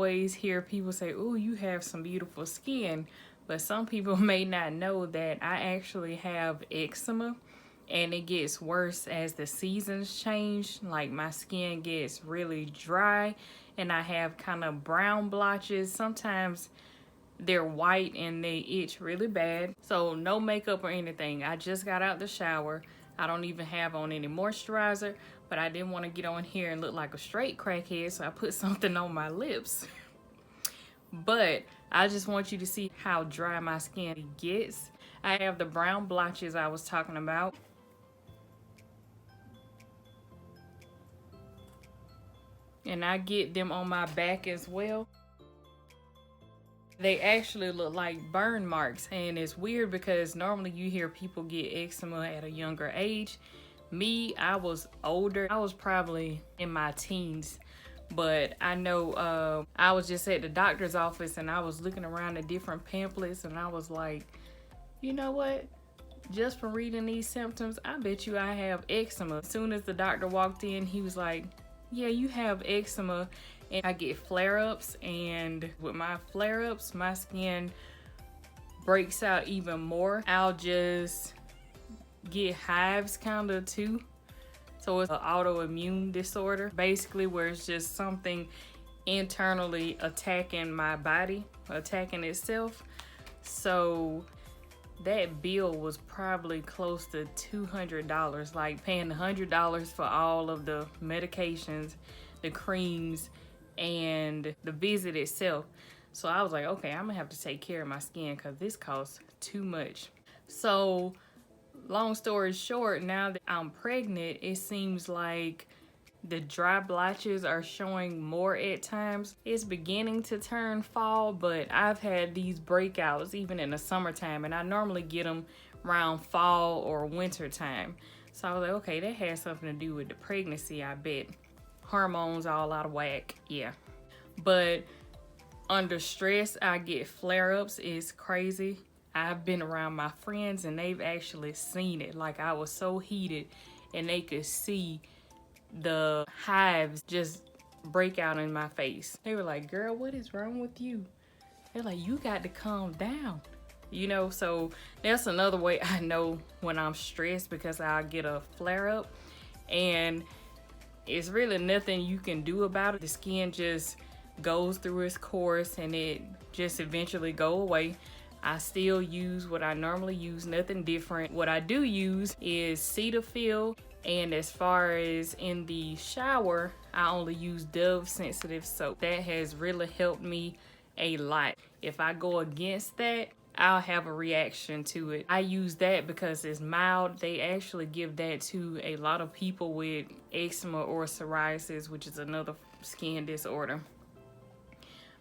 always hear people say, "Oh, you have some beautiful skin," but some people may not know that I actually have eczema, and it gets worse as the seasons change. Like my skin gets really dry and I have kind of brown blotches. Sometimes they're white and they itch really bad. So no makeup or anything. I just got out the shower. I don't even have on any moisturizer, but I didn't want to get on here and look like a straight crackhead, so I put something on my lips. But I just want you to see how dry my skin gets. I have the brown blotches I was talking about. And I get them on my back as well. They actually look like burn marks, and it's weird because normally you hear people get eczema at a younger age. Me, I was older. I was probably in my teens, but I know I was just at the doctor's office and I was looking around at different pamphlets and I was like, you know what? Just from reading these symptoms, I bet you I have eczema. As soon as the doctor walked in, he was like, yeah, you have eczema. And I get flare-ups, and with my flare-ups, my skin breaks out even more. I'll just get hives kind of too. So it's an autoimmune disorder, basically, where it's just something internally attacking my body, attacking itself. So that bill was probably close to $200, like paying $100 for all of the medications, the creams, and the visit itself. So I was like, okay, I'm gonna have to take care of my skin because this costs too much. So long story short, now that I'm pregnant, it seems like the dry blotches are showing more at times. It's beginning to turn fall, but I've had these breakouts even in the summertime, and I normally get them around fall or winter time. So I was like, okay, that has something to do with the pregnancy, I bet. Hormones all out of whack, yeah. But under stress, I get flare-ups. It's crazy. I've been around my friends and they've actually seen it. Like I was so heated and they could see the hives just break out in my face. They were like, girl, what is wrong with you? They're like, you got to calm down. You know, so that's another way I know when I'm stressed, because I'll get a flare up and it's really nothing you can do about it. The skin just goes through its course and it just eventually go away. I still use what I normally use, nothing different. What I do use is Cetaphil. And as far as in the shower, I only use Dove sensitive soap. That has really helped me a lot. If I go against that, I'll have a reaction to it. I use that because it's mild. They actually give that to a lot of people with eczema or psoriasis, which is another skin disorder.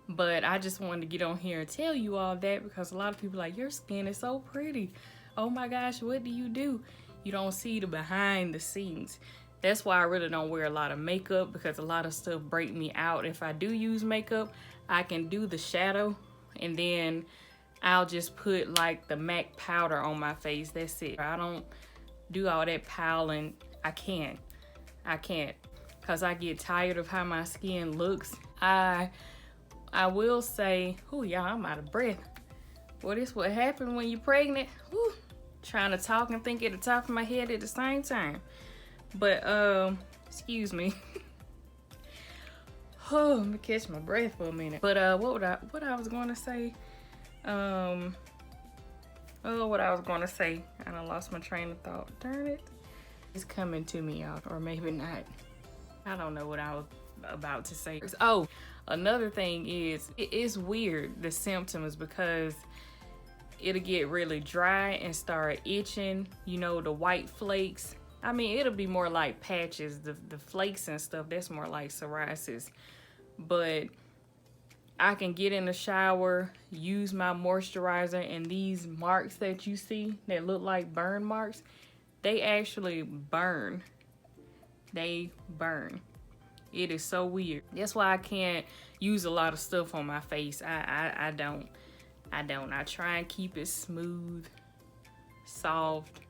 But I just wanted to get on here and tell you all that because a lot of people are like, your skin is so pretty. Oh my gosh, what do? You don't see the behind the scenes. That's why I really don't wear a lot of makeup, because a lot of stuff break me out. If I do use makeup, I can do the shadow and then I'll just put like the MAC powder on my face. That's it. I don't do all that piling. I can't because I get tired of how my skin looks. I will say, oh y'all, I'm out of breath. Well, this what happened when you're pregnant. Whew. Trying to talk and think at the top of my head at the same time. But excuse me. Oh, let me catch my breath for a minute. But what I was going to say, what I was going to say, and I lost my train of thought. Darn it. It's coming to me, y'all, or maybe not. I don't know what I was about to say. Oh, another thing is, it is weird, the symptoms, because it'll get really dry and start itching, you know, the white flakes. I mean, it'll be more like patches. The flakes and stuff, that's more like psoriasis. But I can get in the shower, use my moisturizer, and these marks that you see that look like burn marks, they actually burn. They burn. It is so weird. That's why I can't use a lot of stuff on my face. I don't. I try and keep it smooth, soft,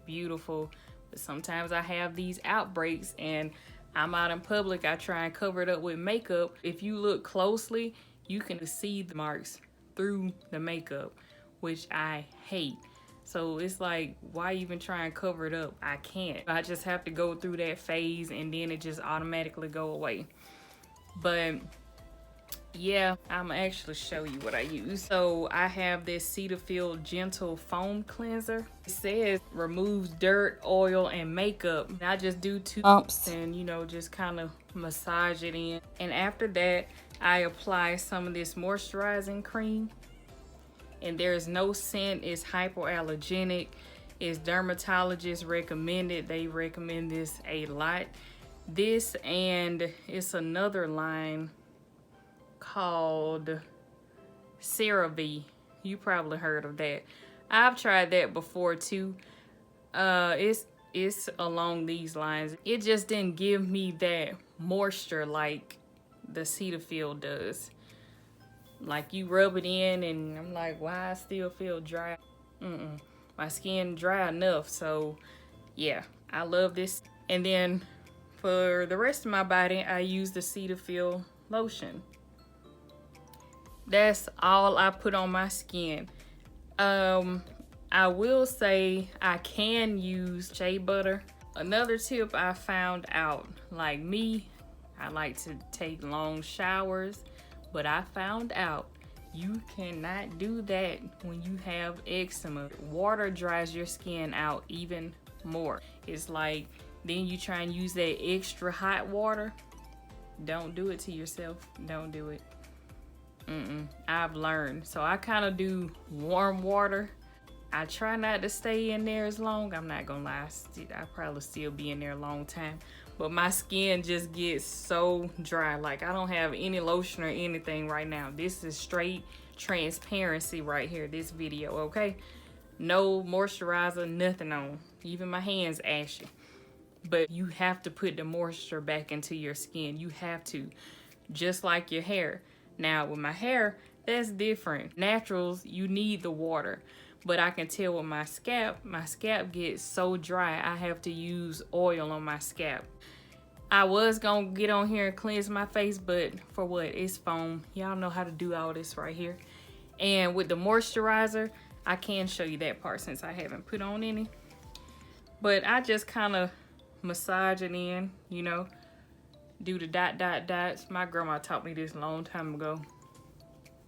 beautiful. But sometimes I have these outbreaks and I'm out in public, I try and cover it up with makeup. If you look closely, you can see the marks through the makeup, which I hate. So it's like, why even try and cover it up? I can't. I just have to go through that phase and then it just automatically go away. But yeah, I'm actually show you what I use. So I have this Cetaphil Gentle Foam Cleanser. It says removes dirt, oil, and makeup. I just do 2 pumps and, you know, just kind of massage it in. And after that, I apply some of this moisturizing cream. And there's no scent, it's hypoallergenic, it's dermatologist recommended. They recommend this a lot. This, and it's another line called CeraVe. You probably heard of that. I've tried that before too. It's along these lines. It just didn't give me that moisture like the Cetaphil does. Like you rub it in and I'm like, why I still feel dry? My skin dry enough. So yeah, I love this. And then for the rest of my body, I use the Cetaphil lotion. That's all I put on my skin. I will say I can use shea butter. Another tip I found out, like me, I like to take long showers. But I found out you cannot do that when you have eczema. Water dries your skin out even more. It's like, then you try and use that extra hot water. Don't do it to yourself. Don't do it. I've learned. So I kind of do warm water. I try not to stay in there as long. I'm not gonna lie. I probably still be in there a long time. But my skin just gets so dry. Like I don't have any lotion or anything right now. This is straight transparency right here, this video, okay? No moisturizer, nothing on. Even my hands ashy. But you have to put the moisture back into your skin. You have to. Just like your hair. Now with my hair, that's different. Naturals, you need the water. But I can tell with my scalp gets so dry, I have to use oil on my scalp. I was gonna get on here and cleanse my face, but for what? It's foam. Y'all know how to do all this right here. And with the moisturizer, I can show you that part since I haven't put on any. But I just kind of massage it in, you know, do the dots. My grandma taught me this a long time ago.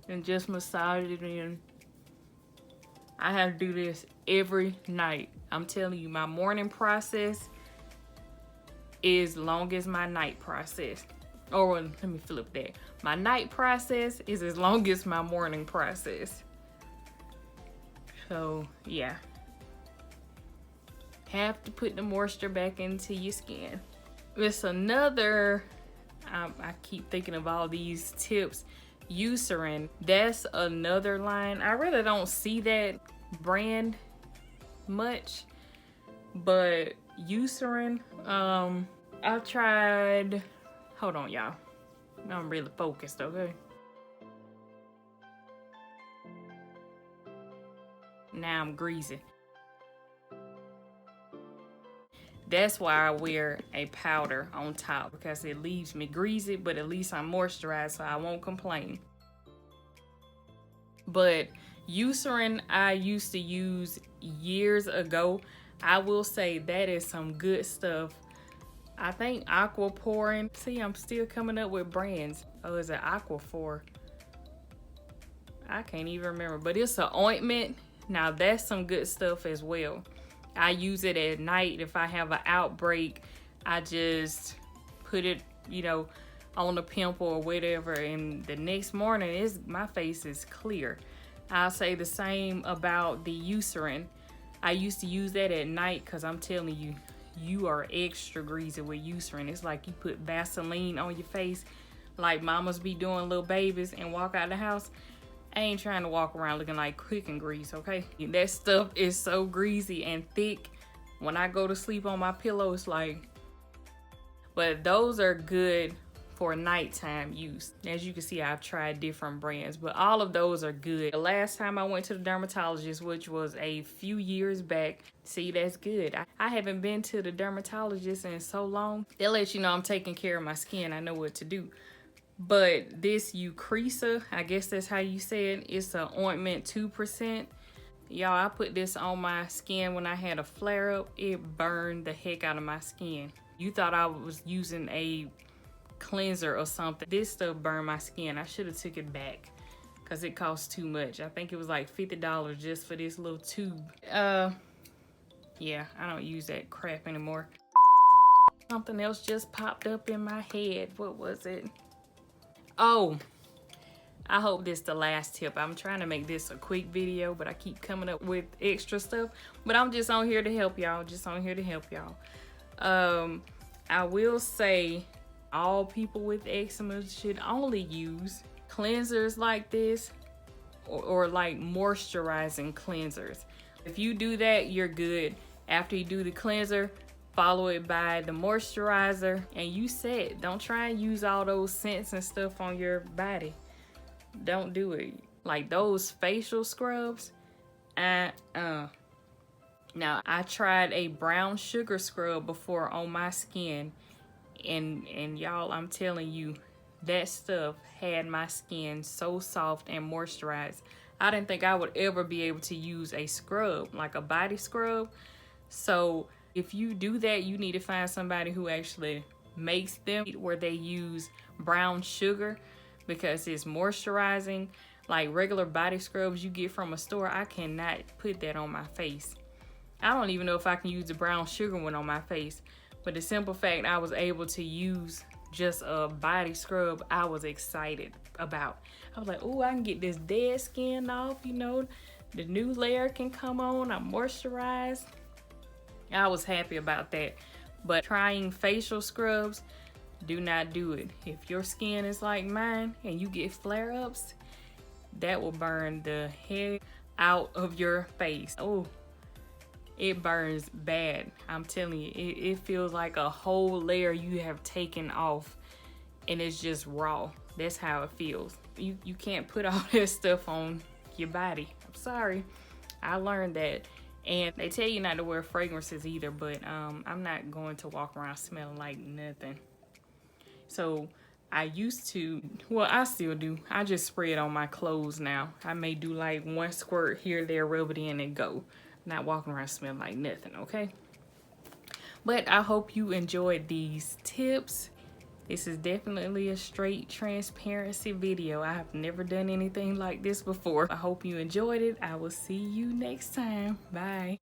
And just massage it in. I have to do this every night. I'm telling you, my morning process is long as my night process. Or let me flip that. My night process is as long as my morning process. So yeah. Have to put the moisture back into your skin. It's another, I keep thinking of all these tips. Eucerin, that's another line. I really don't see that brand much, but Eucerin, I tried, hold on y'all, I'm really focused, okay? Now I'm greasy. That's why I wear a powder on top, because it leaves me greasy, but at least I'm moisturized, so I won't complain. But Eucerin I used to use years ago. I will say that is some good stuff. I think Aquaporin. See, I'm still coming up with brands. Oh, is it Aquaphor? I can't even remember, but it's an ointment. Now that's some good stuff as well. I use it at night if I have an outbreak. I just put it, you know, on a pimple or whatever, and the next morning my face is clear. I'll say the same about the Eucerin. I used to use that at night because I'm telling you, you are extra greasy with Eucerin. It's like you put Vaseline on your face like mamas be doing little babies and walk out the house. I ain't trying to walk around looking like cooking grease, okay? That stuff is so greasy and thick. When I go to sleep on my pillow, it's like, but those are good for nighttime use. As you can see, I've tried different brands, but all of those are good. The last time I went to the dermatologist, which was a few years back, see, that's good. I haven't been to the dermatologist in so long. They'll let you know I'm taking care of my skin. I know what to do. But this Eucresa, I guess that's how you say it, it's an ointment 2%. Y'all, I put this on my skin when I had a flare up. It burned the heck out of my skin. You thought I was using a cleanser or something. This stuff burned my skin. I should have took it back because it cost too much. I think it was like $50 just for this little tube. Yeah, I don't use that crap anymore. Something else just popped up in my head. What was it? Oh, I hope this is the last tip. I'm trying to make this a quick video, but I keep coming up with extra stuff. But I'm just on here to help y'all. I will say all people with eczema should only use cleansers like this or like moisturizing cleansers. If you do that, you're good. After you do the cleanser, follow it by the moisturizer and you set. Don't try and use all those scents and stuff on your body. Don't do it. Like those facial scrubs. Now, I tried a brown sugar scrub before on my skin. And y'all, I'm telling you, that stuff had my skin so soft and moisturized. I didn't think I would ever be able to use a scrub, like a body scrub. So if you do that, you need to find somebody who actually makes them where they use brown sugar, because it's moisturizing. Like regular body scrubs you get from a store, I cannot put that on my face. I don't even know if I can use the brown sugar one on my face. But the simple fact I was able to use just a body scrub, I was excited about. I was like, oh, I can get this dead skin off, you know, the new layer can come on, I'm moisturized. I was happy about that. But trying facial scrubs, do not do it. If your skin is like mine and you get flare-ups, that will burn the heck out of your face. Oh, it burns bad. I'm telling you, it feels like a whole layer you have taken off and it's just raw. That's how it feels. You can't put all that stuff on your body. I'm sorry. I learned that. And they tell you not to wear fragrances either, but I'm not going to walk around smelling like nothing. So I used to, well, I still do. I just spray it on my clothes now. I may do like one squirt here, there, rub it in and go. Not walking around smelling like nothing, okay? But I hope you enjoyed these tips. This is definitely a straight transparency video. I have never done anything like this before. I hope you enjoyed it. I will see you next time. Bye.